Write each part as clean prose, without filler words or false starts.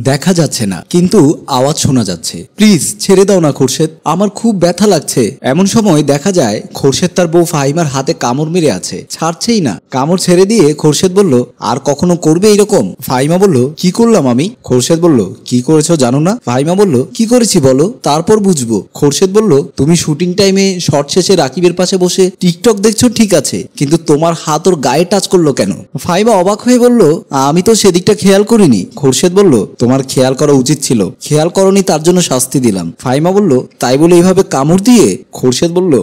দেখা যাচ্ছে না, কিন্তু আওয়াজ শোনা যাচ্ছে। প্লিজ ছেড়ে দাও না খোরশেদ, আমার খুব ব্যথা লাগছে। এমন সময় দেখা যায় খোরশেদ তার বউ ফাহিমার হাতে কামড় মেরে আছে, ছাড়ছেই না। কামড় ছেড়ে দিয়ে খোরশেদ বলল, আর কখনো করবে এরকম? ফাহিমা বলল, কি করলাম আমি? খোরশেদ বলল, কি করেছো জানো না? ফাহিমা বলল, কি করেছি বলো, তারপর বুঝবো। খোরশেদ বলল, তুমি শুটিং টাইমে শর্ট শেষে রাকিবের পাশে বসে টিকটক দেখছো ঠিক আছে, কিন্তু তোমার হাত ওর গায়ে টাচ করলো কেন? ফাহিমা অবাক হয়ে বলল, আমি তো সেদিকটা খেয়াল করিনি। খোরশেদ বলল, তোমার খেয়াল করা উচিত ছিল, খেয়াল করনি তার জন্য শাস্তি দিলাম। ফাহিমা বলল, তাই বলে এইভাবে কামড় দিয়ে? খোরশেদ বলল,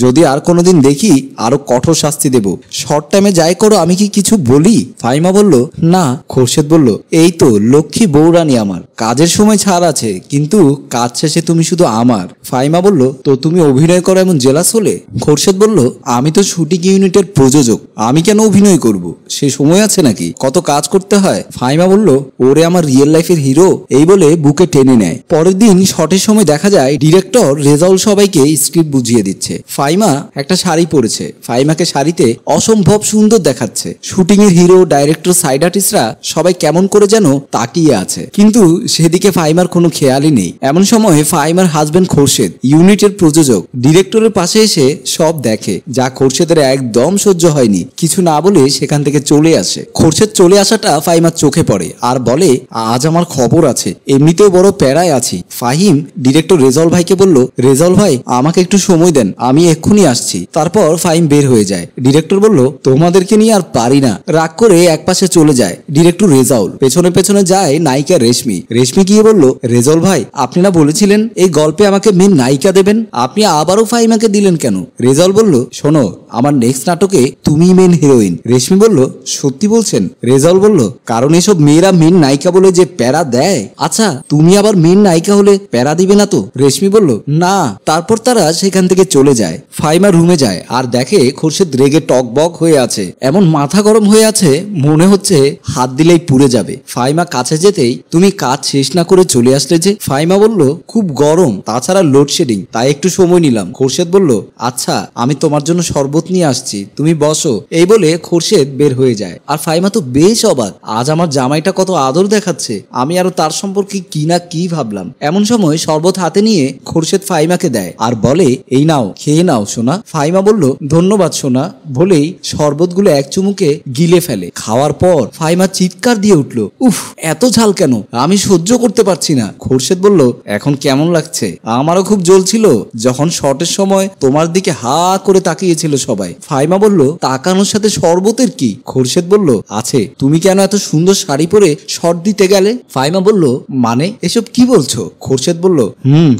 যদি আর কোনোদিন দেখি আরো কঠোর শাস্তি দেব। শর্ট টাইমে যাই করো, আমি কি কিছু বলি? ফাহিমা বলল, না। খোরশেদ বলল, এই তো লক্ষ্মী বউরানী আমার, কাজের সময় ছাড় আছে, কিন্তু কাজ শেষে তুমি শুধু আমার। ফাহিমা বলল, তো তুমি অভিনয় করো এমন জেলাস হলে? খোরশেদ বলল, আমি তো শুটিং ইউনিটের প্রযোজক, আমি কেন অভিনয় করব? সে সময় আছে নাকি, কত কাজ করতে হয়। ফাহিমা বলল, ওরে আমার রিয়েল লাইফের হিরো, এই বলে বুকে টেনে নেয়। পরের দিন শটের সময় দেখা যায় ডিরেক্টর রেজাউল সবাইকে স্ক্রিপ্ট বুঝিয়ে দিচ্ছে। ফাহিমা একটা শাড়ি পরেছে, ফাহিমাকে শাড়িতে অসম্ভব সুন্দর দেখাচ্ছে। শুটিং এর হিরো, ডাইরেক্টর, সাইড আর্টিস্টরা সবাই কেমন করে যেন তাকিয়ে আছে, কিন্তু সেদিকে ফাহিমার কোনো খেয়ালই নেই। এমন সময় ফাহিমার হাজবেন্ড খোরশেদ, ইউনিটের প্রযোজক, ডিরেক্টরের পাশে এসে সব দেখে, যা খোরশেদের একদম সহ্য হয়নি। কিছু না বলে সেখান থেকে চলে আসে। খোরশেদ চলে আসাটা ফাহিমার চোখে পড়ে আর বলে, আজ আমার খবর আছে, এমনিতেও বড় প্যারায় আছি। ফাহিম ডিরেক্টর রেজাউল ভাইকে বলল, রেজাউল ভাই আমাকে একটু সময় দেন, আমি এক্ষুনি আসছি। তারপর ফাহিম বের হয়ে যায়। ডিরেক্টর বলল, তোমাদেরকে নিয়ে আর পারি না, রাগ করে একপাশে চলে যায়। ডিরেক্টর রেজাউল পেছনে পেছনে যায় নায়িকা রেশমি। রেশমি গিয়ে বলল, রেজাউল ভাই আপনি না বলেছিলেন এই গল্পে আমাকে মেন নায়িকা দেবেন, আপনি আবারও ফাহিমাকে দিলেন কেন? রেজাউল বলল, শোনো, আমার নেক্সট নাটকে তুমি মেন হিরোইন। রেশমি বলল, সত্যি বলছেন? রেজাউল বলল, কারণ এসব মেয়েরা মেন নায়িকা বলে যে প্যারা দেয়। আচ্ছা তুমি আবার মেন নায়িকা হলে প্যারা দিবে না তো? রেশমি বলল, না। তারপর তারা সেখান থেকে চলে যায়। ফাহিমা রুমে যায় আর দেখে খোরশেদ রেগে টকবক হয়ে আছে, এমন মাথা গরম হয়ে আছে মনে হচ্ছে হাত দিলেই পুড়ে যাবে। ফাহিমা কাছে যেতেই, তুমি কাজ শেষ না করে চলে আসলে যে? ফাহিমা বলল, খুব গরম, তাছাড়া লোডশেডিং, তাই একটু সময় নিলাম। খোরশেদ বলল, আচ্ছা আমি তোমার জন্য শরবত নিয়ে আসছি, তুমি বসো। এই বলে খোরশেদ বের হয়ে যায়। আর ফাহিমা তো বেশ অবাক, আজ আমার জামাইটা কত আদর দেখাচ্ছে, আমি আরো তার সম্পর্কে কি না কি ভাবলাম। এমন সময় শরবত হাতে নিয়ে খোরশেদ ফাহিমাকে দেয় আর বলে, এই নাও, খেয়ে নাও সোনা। ফাহিমা বলল, ধন্যবাদ সোনা, বলেই শরবতগুলো এক চুমুকে গিলে ফেলে। খাওয়ার পর ফাহিমা চিৎকার দিয়ে উঠল, উফ, এত ঝাল কেন, আমি সহ্য করতে পারছি না। খোরশেদ বলল, এখন কেমন লাগছে? আমারও খুব জ্বলছিল যখন শটের সময় তোমার দিকে হা করে তাকিয়েছিল সবাই। ফাহিমা বলল, তাকানোর সাথে শরবতের কি? খোরশেদ বলল, আছে, তুমি কেন এত সুন্দর শাড়ি পরে শট দিতে গেলে? ফাহিমা বলল, মানে এসব কি বলছো? খোরশেদ বলল,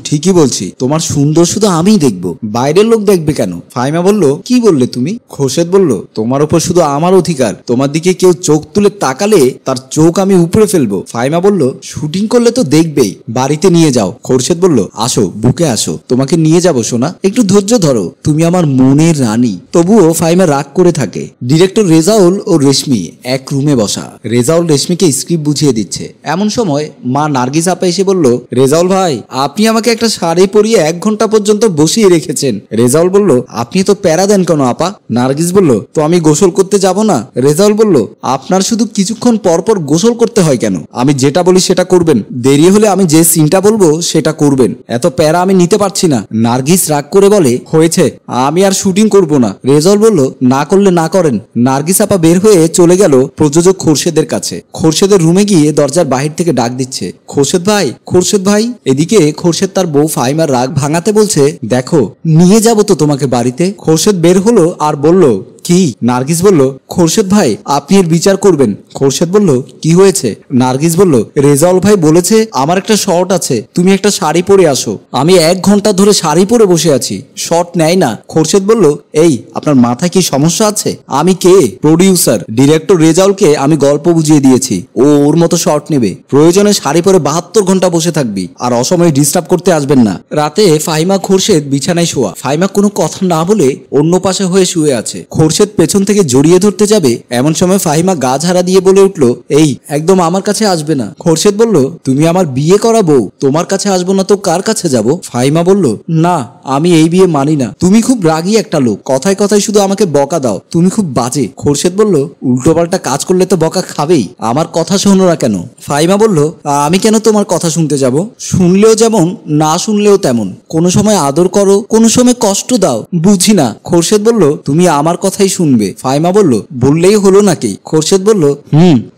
ঠিকই বলছি, তোমার সুন্দর শুধু আমিই দেখবো, বাইরের লোক দেখবে কেন? ফাহিমা বলল, কি বললে তুমি? খোরশেদ বলল, তোমার উপর শুধু আমার অধিকার, তোমার দিকে কেউ চোখ তুলে তাকালে তার চোখ আমি উপরে ফেলবো। ফাহিমা বলল, শুটিং করলে তো দেখবেই, বাড়িতে নিয়ে যাও। খোরশেদ বলল, আসো, বুকে আসো, তোমাকে নিয়ে যাবো সোনা, একটু ধৈর্য ধরো, তুমি আমার মনের রানী। তবুও ফাহিমা রাগ করে থাকে। ডিরেক্টর রেজাউল ও রেশমি এক রুমে বসা। রেজাউল রেশমিকে স্ক্রিপ্ট বুঝিয়ে দিচ্ছে। এমন সময় মা নার্গিস আপা এসে বলল, রেজাউল ভাই আপনি আমাকে একটা শাড়ি পরিয়ে 1 ঘন্টা পর্যন্ত বসিয়ে রেখেছেন। রেজাউল বলল, আপনি তো প্যারা দেন কেন আপা? নার্গিস বলল, তো আমি গোসল করতে যাব না? রেজাউল বলল, আপনার শুধু কিছুক্ষণ পর পর গোসল করতে হয় কেন? আমি যেটা বলি সেটা করবেন, দেরি হলে আমি যে সিনটা বলবো সেটা করবেন, এত প্যারা আমি নিতে পারছি না। নার্গিস রাগ করে বলে, হয়েছে, আমি আর শুটিং করব না। রেজাউল বলল, না করলে না করেন। নার্গিস আপা বের হয়ে চলে গেল প্রযোজক খোরশেদের কাছে। খোরশেদের রুমে গিয়ে দরজার বাহির থেকে ডাক দিচ্ছে, খোরশেদ ভাই, খোরশেদ ভাই। এদিকে খোরশেদ তার বউ ফাহিমার রাগ ভাঙাতে বলছে, দেখো নিয়ে যাব তো তোমাকে বাড়িতে। খোরশেদ বের হলো আর বলল, কি? নার্গিস বলল, খোরশেদ ভাই আপনি এর বিচার করবেন। খোরশেদ বলল, কি হয়েছে? নার্গিস বলল, রেজাউল ভাই বলেছে আমার একটা শর্ট আছে, তুমি একটা শাড়ি পরে আসো। আমি 1 ঘন্টা ধরে শাড়ি পরে বসে আছি, শর্ট নেয় না। খোরশেদ বলল, এই আপনার মাথায় কি সমস্যা আছে? আমি কে? প্রডিউসার। ডিরেক্টর রেজাউলকে আমি গল্প বুঝিয়ে দিয়েছি, ও ওর মতো শর্ট নেবে, প্রয়োজনে শাড়ি পরে 72 ঘন্টা বসে থাকবি, আর অসময়ে ডিস্টার্ব করতে আসবেন না। রাতে ফাহিমা খোরশেদ বিছানায় শোয়া। ফাহিমা কোনো কথা না বলে অন্য পাশে হয়ে শুয়ে আছে। খোরশেদ খোরশেদ পেছন থেকে জড়িয়ে ধরতে যাবে, এমন সময় ফাহিমা গা ঝাড়া দিয়ে বলে উঠলো, এই একদম আমার কাছে আসবে না। খোরশেদ বলল, তুমি আমার বিয়ে করা বউ, তোমার কাছে আসবো না তো কার কাছে যাব? ফাহিমা বলল, না আমি এই বিয়ে মানি না, তুমি খুব রাগী একটা লোক, কথায় কথায় শুধু আমাকে বকা দাও, তুমি খুব বাজে। খোরশেদ বলল, উল্টোপাল্টা কাজ করলে তো বকা খাবেই, আমার কথা শোনো না কেন? ফাহিমা বলল, আমি কেন তোমার কথা শুনতে যাব? শুনলেও যেমন না শুনলেও তেমন, কোনো সময় আদর করো, কোনো সময় কষ্ট দাও, বুঝি না। খোরশেদ বলল, তুমি আমার কথাই শুনবে। ফাহিমা বলল, বললেই হলো নাকি? খোরশেদ বলল,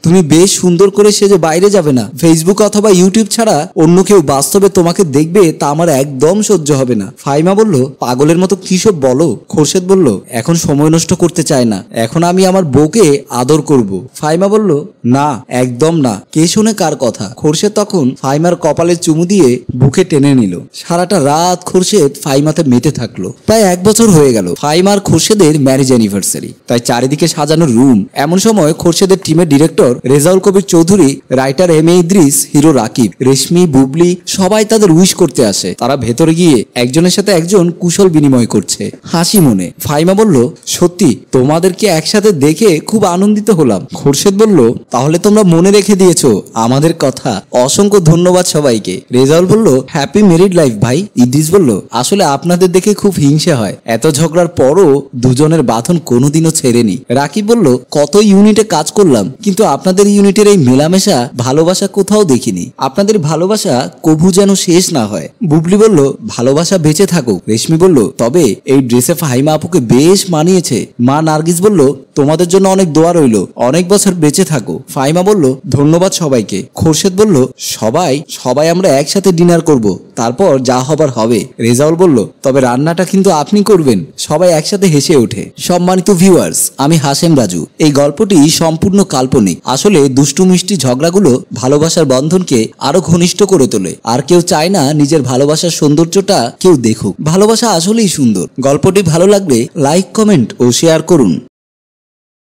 তুমি বেশ সুন্দর করে সেজে বাইরে যাবে না, ফেসবুক অথবা ইউটিউব ছাড়া অন্য কেউ বাস্তবে তোমাকে দেখবে তা আমার একদম সহ্য হবে না। ফাহিমা বলল, পাগলের মতো কি সব বলো? খোরশেদ বলল, এখন সময় নষ্ট করতে চাই না, এখন আমি আমার বউকে আদর করব। ফাহিমা বলল, না একদম না। কে শুনে কার কথা? খোরশেদ তখন ফাহিমার কপালে চুমু দিয়ে বুকে টেনে নিল। সারাটা রাত খোরশেদ ফাহিমাতে মেতে থাকলো। প্রায় 1 বছর হয়ে গেল ফাহিমার খোরশেদের ম্যারেজ অ্যানিভার্সারি, তাই চারিদিকে সাজানো রুম। এমন সময় খোরশেদের টিমের director Rezaul Kabir Chowdhury, writer M A Idris, hero Rakib, রেশমি, বুবলি সবাই তাদের উইশ করতে আসে। তারা ভেতরে গিয়ে একজনের সাথে একজন কুশল বিনিময় করছে হাসি মনে। ফাহিমা বলল, সত্যি তোমাদেরকে একসাথে দেখে খুব আনন্দিত হলাম। খোরশেদ বলল, তাহলে তোমরা মনে রেখে দিয়েছো আমাদের কথা, অসংখ্য ধন্যবাদ সবাইকে। রেজাউল বলল, হ্যাপি ম্যারিড লাইফ ভাই। ইদ্রিস বলল, আসলে আপনাদের দেখে খুব হিংসা হয়, এত ঝগড়ার পরও দুজনের বাঁধন কোনোদিনও ছেড়েনি। রাকিব বলল, কত ইউনিটে কাজ করলাম, কিন্তু আপনাদের ইউনিটের এই মেলামেশা ভালোবাসা কোথাও দেখিনি, আপনাদের ভালোবাসা কভু যেন শেষ না হয়। বুবলি বলল, ভালোবাসা বেঁচে থাকুক। রেশমি বলল, তবে এই ড্রেসে ফাহিমা আপুকে বেশ মানিয়েছে। মা নার্গিস বলল, তোমাদের জন্য অনেক দোয়া রইল, অনেক বছর বেঁচে থাকো। ফাহিমা বলল, ধন্যবাদ সবাইকে। খোরশেদ বলল, সবাই আমরা একসাথে ডিনার করব, তারপর যা হবার হবে। রেজাউল বলল, তবে রান্নাটা কিন্তু আপনি করবেন। সবাই একসাথে হেসে ওঠে। সম্মানিত ভিউয়ার্স, আমি হাশেম রাজু। এই গল্পটি সম্পূর্ণ কাল্পনিক। আসলে দুষ্টু মিষ্টি ঝগড়াগুলো ভালোবাসার বন্ধনকে আরো ঘনিষ্ঠ করে তোলে। আর কেউ চায় না নিজের ভালোবাসার সৌন্দর্যটা কেউ দেখুক। ভালোবাসা আসলেই সুন্দর। গল্পটি ভালো লাগলে লাইক, কমেন্ট ও শেয়ার করুন।